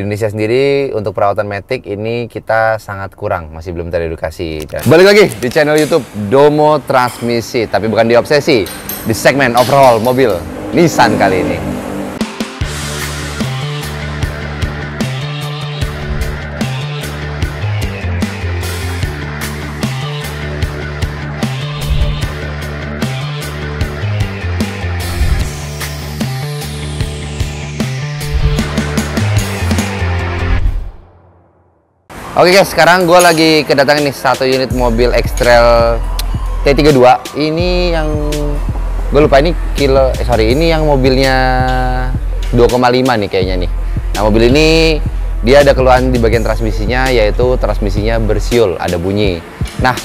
Indonesia sendiri untuk perawatan Matic ini kita sangat kurang, masih belum teredukasi. Balik lagi di channel YouTube Domo Transmisi, tapi bukan di obsesi, di segmen overhaul mobil Nissan kali ini. Oke guys, sekarang gue lagi kedatangan nih satu unit mobil X-Trail T32. Ini yang gue lupa ini ini yang mobilnya 2,5 nih kayaknya nih. Nah, mobil ini dia ada keluhan di bagian transmisinya, yaitu transmisinya bersiul, ada bunyi. Nah,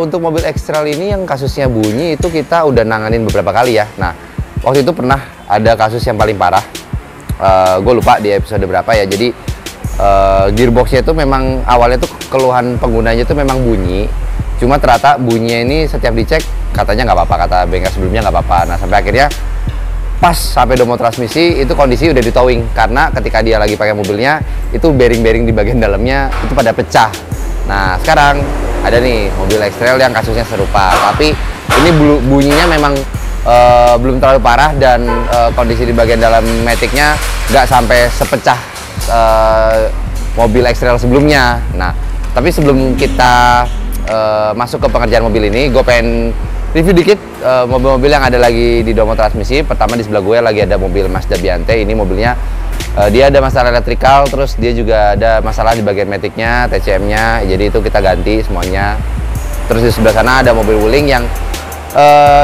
untuk mobil X-Trail ini yang kasusnya bunyi itu kita udah nanganin beberapa kali ya. Nah, waktu itu pernah ada kasus yang paling parah. Gue lupa di episode berapa ya. Jadi gearboxnya itu memang awalnya tuh keluhan penggunanya itu memang bunyi, cuma ternyata bunyinya ini setiap dicek katanya nggak apa-apa, kata bengkel sebelumnya nggak apa-apa. Nah, sampai akhirnya pas sampai Domo Transmisi itu kondisi udah di towing, karena ketika dia lagi pakai mobilnya itu bearing-bearing di bagian dalamnya itu pada pecah. Nah, sekarang ada nih mobil X-Trail yang kasusnya serupa, tapi ini bunyinya memang belum terlalu parah dan kondisi di bagian dalam Matic-nya nggak sampai sepecah mobil X-Trail sebelumnya. Nah, tapi sebelum kita masuk ke pengerjaan mobil ini, gue pengen review dikit mobil-mobil yang ada lagi di Domo Transmisi. Pertama di sebelah gue lagi ada mobil Mazda Biante. Ini mobilnya dia ada masalah elektrikal, terus dia juga ada masalah di bagian Matic-nya, TCM-nya. Jadi itu kita ganti semuanya. Terus di sebelah sana ada mobil Wuling yang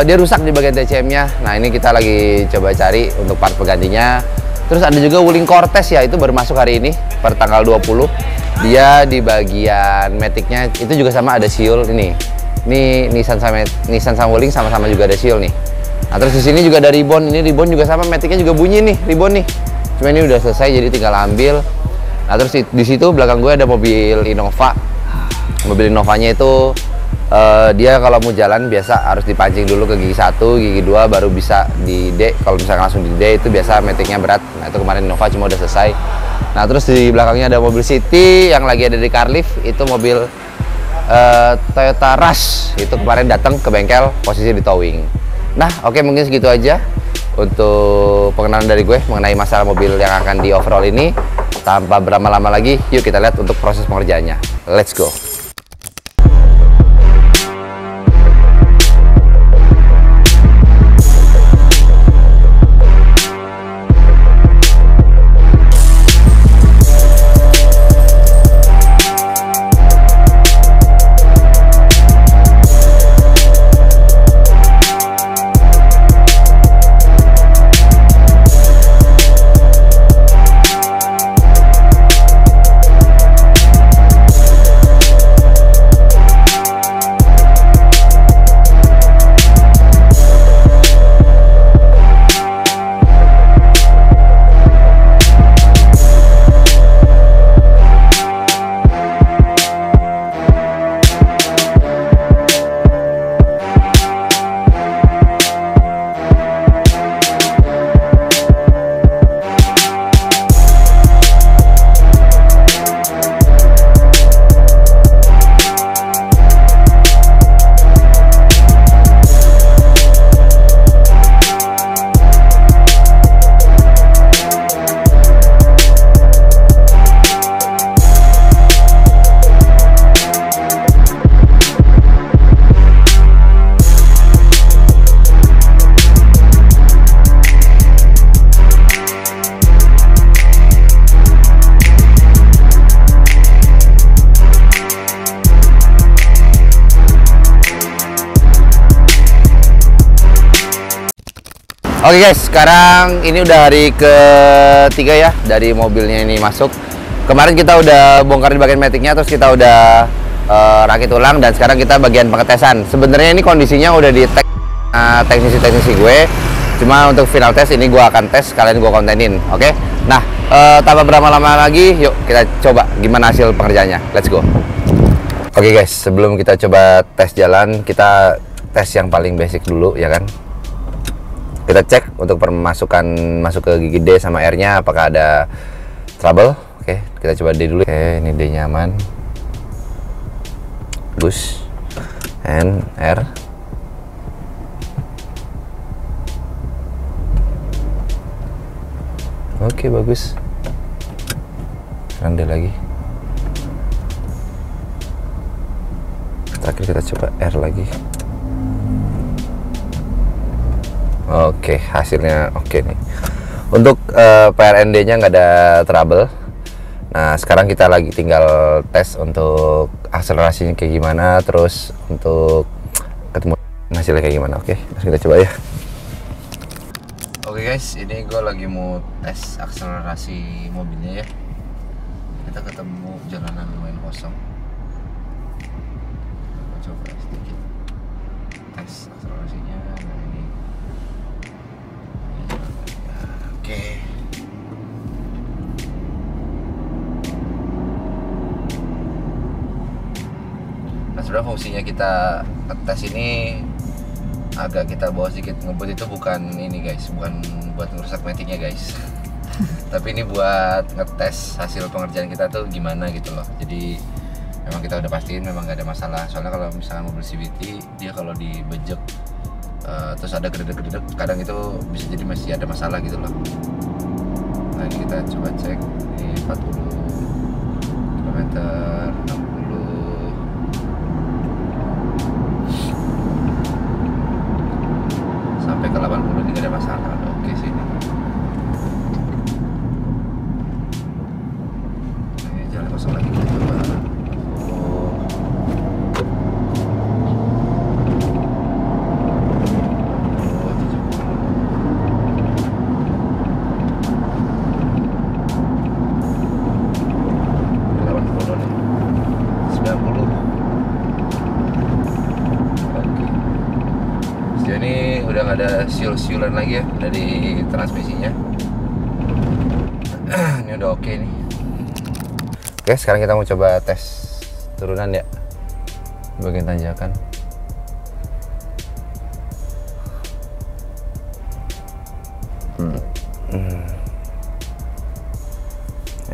dia rusak di bagian TCM-nya. Nah, ini kita lagi coba cari untuk part penggantinya. Terus ada juga Wuling Cortez ya, itu baru masuk hari ini per tanggal 20. Dia di bagian Matic-nya itu juga sama ada siul ini. Ini Nissan sama Wuling sama-sama juga ada siul nih. Nah, terus di sini juga ada ribbon. Ini ribbon juga sama, Matic-nya juga bunyi nih, ribbon nih. Cuma ini udah selesai jadi tinggal ambil. Nah, terus di situ belakang gue ada mobil Innova. Mobil Innovanya itu dia kalau mau jalan biasa harus dipancing dulu ke gigi 1, gigi 2 baru bisa di D. Kalau misalnya langsung di D itu biasa Matic-nya berat. Nah, itu kemarin Innova cuma udah selesai. Nah, terus di belakangnya ada mobil City yang lagi ada di Carlift, itu mobil Toyota Rush. Itu kemarin datang ke bengkel posisi di towing. Nah, oke, mungkin segitu aja untuk pengenalan dari gue mengenai masalah mobil yang akan di overhaul ini. Tanpa berlama-lama lagi, yuk kita lihat untuk proses pengerjaannya. Let's go. Oke guys, sekarang ini udah hari ketiga ya dari mobilnya ini masuk. Kemarin kita udah bongkar di bagian Matic-nya, terus kita udah rakit ulang, dan sekarang kita bagian pengetesan. Sebenarnya ini kondisinya udah di teknisi gue, cuma untuk final test ini gue akan tes, kalian gue kontenin, oke? Nah, tanpa berlama-lama lagi, yuk kita coba gimana hasil pengerjaannya. Let's go. Oke guys, sebelum kita coba tes jalan, kita tes yang paling basic dulu ya kan. Kita cek untuk masuk ke gigi D sama R-nya apakah ada trouble. Oke, kita coba D dulu. Oke, ini D nyaman. Push and R. Oke, bagus. Sekarang D lagi. Terakhir kita coba R lagi. Oke, hasilnya oke nih. Untuk PRND-nya nggak ada trouble. Nah, sekarang kita lagi tinggal tes untuk akselerasinya kayak gimana, terus untuk ketemu hasilnya kayak gimana. Oke, langsung kita coba ya. Oke guys, ini gue lagi mau tes akselerasi mobilnya ya. Kita ketemu jalanan lumayan kosong. Kita coba sedikit tes akselerasinya. Nah, ini jalanannya. Oke. Nah, sebenarnya fungsinya kita tes ini agak kita bawa sedikit ngebut itu bukan ini guys, bukan buat ngerusak metiknya guys. Tapi ini buat ngetes hasil pengerjaan kita tuh gimana gitu loh. Jadi memang kita udah pastiin memang nggak ada masalah. Soalnya kalau misalkan mobil CVT dia kalau dibejek terus ada gedek-gedek, kadang itu bisa jadi masih ada masalah gitu loh. Nah, ini kita coba cek di 40 km, 60, sampai ke 80 ini gak ada masalah. Oke sih ini. Ini jalan kosong lagi, kita coba. Ini udah nggak ada siul-siulan lagi ya dari transmisinya. Ini udah oke nih. Oke, sekarang kita mau coba tes turunan ya, bagian tanjakan.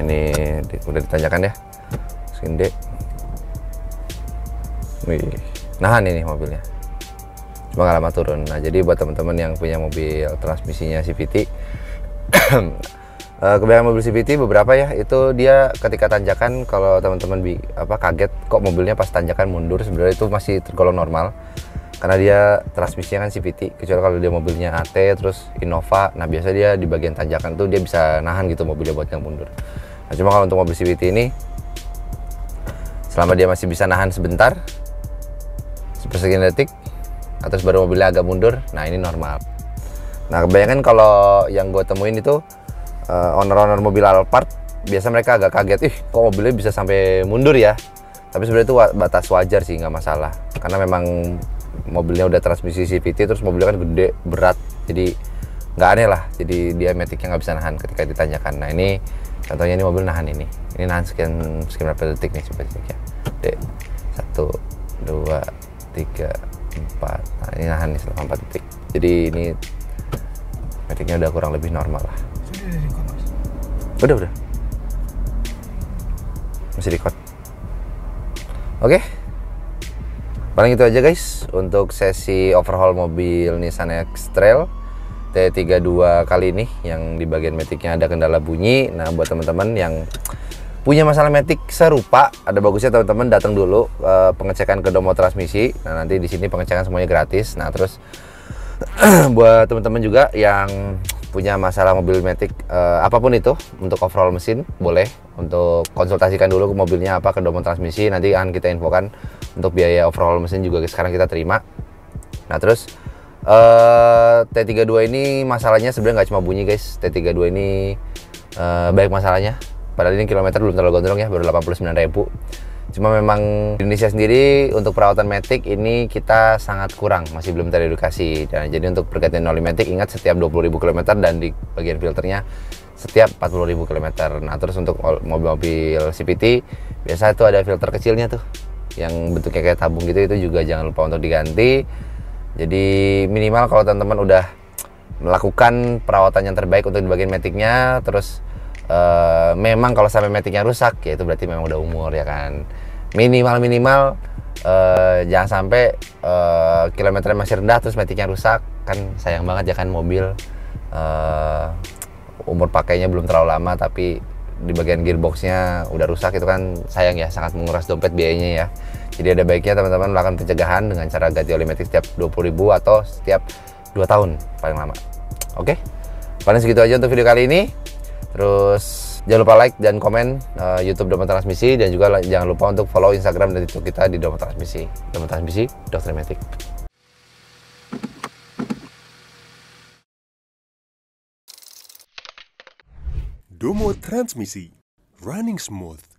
Ini udah ditanjakan ya, mesin D. Wih, nahan ini mobilnya, cuma nggak lama turun. Nah, jadi buat teman-teman yang punya mobil transmisinya CVT, kebanyakan mobil CVT beberapa ya, itu dia ketika tanjakan, kalau teman-teman kaget kok mobilnya pas tanjakan mundur, sebenarnya itu masih tergolong normal karena dia transmisinya kan CVT. Kecuali kalau dia mobilnya AT terus Innova, nah biasa dia di bagian tanjakan tuh dia bisa nahan gitu mobilnya buat yang mundur. Nah, cuma kalau untuk mobil CVT ini, selama dia masih bisa nahan sebentar, sepersekian detik, terus baru mobilnya agak mundur, nah ini normal. Nah, kebanyakan kalau yang gue temuin itu owner-owner mobil Alphard, biasa mereka agak kaget, kok mobilnya bisa sampai mundur ya. Tapi sebenarnya itu batas wajar sih, nggak masalah. Karena memang mobilnya udah transmisi CVT, terus mobilnya kan gede, berat, jadi nggak aneh lah. Jadi dia metiknya nggak bisa nahan ketika ditanyakan. Nah, ini contohnya ini mobil nahan ini nahan sekian berapa detik nih, coba cek ya. D 1, 2, 3, 4. Nah, ini nahan nih selama 4 detik. Jadi ini metiknya udah kurang lebih normal lah. Udah. Masih record. Oke. Paling itu aja guys untuk sesi overhaul mobil Nissan X-Trail T32 kali ini, yang di bagian metiknya ada kendala bunyi. Nah, buat teman-teman yang punya masalah metik serupa, ada bagusnya teman-teman datang dulu pengecekan ke Domo Transmisi. Nah, nanti di sini pengecekan semuanya gratis. Nah, terus buat teman-teman juga yang punya masalah mobil metik apapun itu, untuk overhaul mesin boleh untuk konsultasikan dulu ke mobilnya apa, ke Domo Transmisi. Nanti akan kita infokan untuk biaya overhaul mesin juga sekarang kita terima. Nah, terus T32 ini masalahnya sebenarnya nggak cuma bunyi guys. T32 ini banyak masalahnya. Padahal ini kilometer belum terlalu gondrong ya, baru 89.000. Cuma memang di Indonesia sendiri untuk perawatan metik ini kita sangat kurang, masih belum teredukasi. Dan jadi untuk pergantian oli metik, ingat setiap 20.000 km, dan di bagian filternya setiap 40.000 km. Nah, terus untuk mobil-mobil CVT biasa itu ada filter kecilnya tuh yang bentuknya kayak tabung gitu, itu juga jangan lupa untuk diganti. Jadi minimal kalau teman-teman udah melakukan perawatan yang terbaik untuk di bagian metiknya, terus memang kalau sampai maticnya rusak ya itu berarti memang udah umur ya kan. Minimal jangan sampai kilometernya masih rendah terus maticnya rusak, kan sayang banget ya kan. Mobil umur pakainya belum terlalu lama tapi di bagian gearboxnya udah rusak, itu kan sayang ya, sangat menguras dompet biayanya ya. Jadi ada baiknya teman-teman melakukan pencegahan dengan cara ganti oli matic setiap 20.000 atau setiap 2 tahun paling lama. Oke, paling segitu aja untuk video kali ini. Terus jangan lupa like dan komen YouTube Domo Transmisi, dan juga jangan lupa untuk follow Instagram dan TikTok kita di Domo Transmisi. Domo Transmisi, Dokter Matic. Domo Transmisi, running smooth.